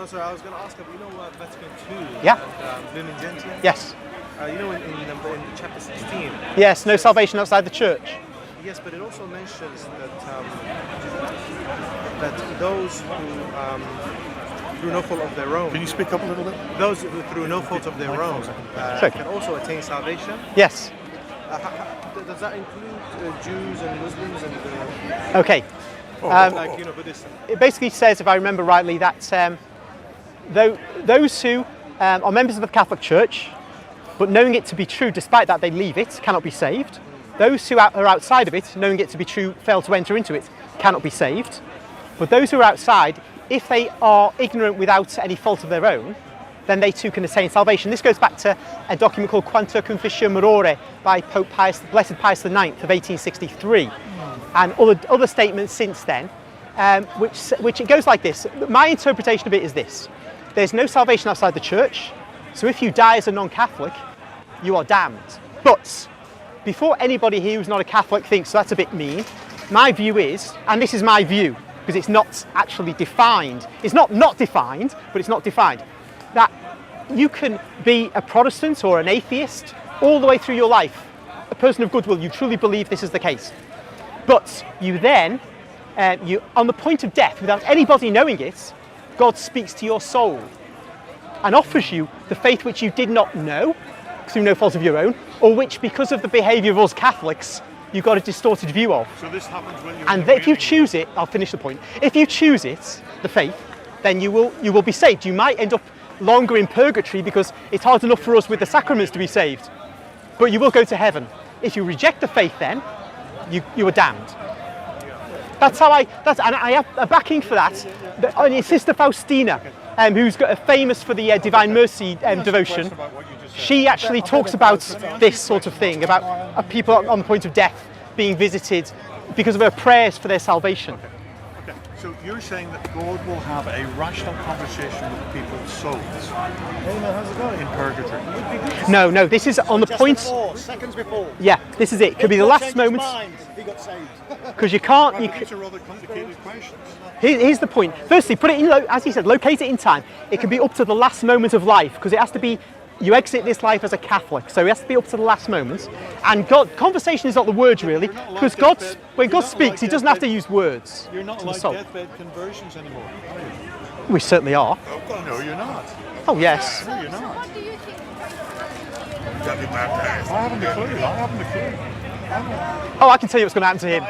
Sorry, I was going to ask, you know, Vatican II Yeah. and Lumen Gentium? Yes. You know, in chapter 16. Yes, no salvation outside the church. Yes, but it also mentions that those who, through no fault of their own, Can you speak up a little bit? those who, through no fault of their own, Sure. can also attain salvation. Yes. Does that include Jews and Muslims and Okay. like, you know, Buddhists? It basically says, if I remember rightly, that those who are members of the Catholic Church, but knowing it to be true, despite that they leave it, cannot be saved. Those who are outside of it, knowing it to be true, fail to enter into it, cannot be saved. But those who are outside, if they are ignorant without any fault of their own, then they too can attain salvation. This goes back to a document called Quanta Confessio Morore by Pope Blessed Pius IX of 1863, and other statements since then, which it goes like this. My interpretation of it is this: there's no salvation outside the church, so if you die as a non-Catholic, you are damned. But before anybody here who's not a Catholic thinks that's a bit mean, my view is, and this is my view, because it's not actually defined, it's not defined, but it's not defined, that you can be a Protestant or an atheist all the way through your life, a person of goodwill, you truly believe this is the case. But you then, on the point of death, without anybody knowing it, God speaks to your soul and offers you the faith which you did not know, through no fault of your own, or which, because of the behaviour of us Catholics, you got a distorted view of. So this happens when you. And if you choose it, I'll finish the point. If you choose it, the faith, then you will be saved. You might end up longer in purgatory because it's hard enough for us with the sacraments to be saved, but you will go to heaven. If you reject the faith, then you are damned. That's how and I have a backing for that. And Sister Faustina, who's famous for the Divine Mercy devotion, she actually talks about this sort of thing, about people on the point of death being visited because of her prayers for their salvation. Okay. So you're saying that God will have a rational conversation with people's souls in purgatory? No, this is on the point. Seconds before. Yeah, this is it. Could be the last moment. He got saved. Because you can't. These are rather complicated questions. Here's the point. Firstly, put it in, as he said, locate it in time. It can be up to the last moment of life, because it has to be, you exit this life as a Catholic, so it has to be up to the last moment. And conversation is not the word really, because when God speaks, he doesn't have to use words. You're not to the like soul. deathbed conversions anymore, are you? We certainly are. Oh, no, you're not. Oh yes. No, you're not. What do you think? I haven't a clue. I haven't a clue. Oh, I can tell you what's going to happen to him.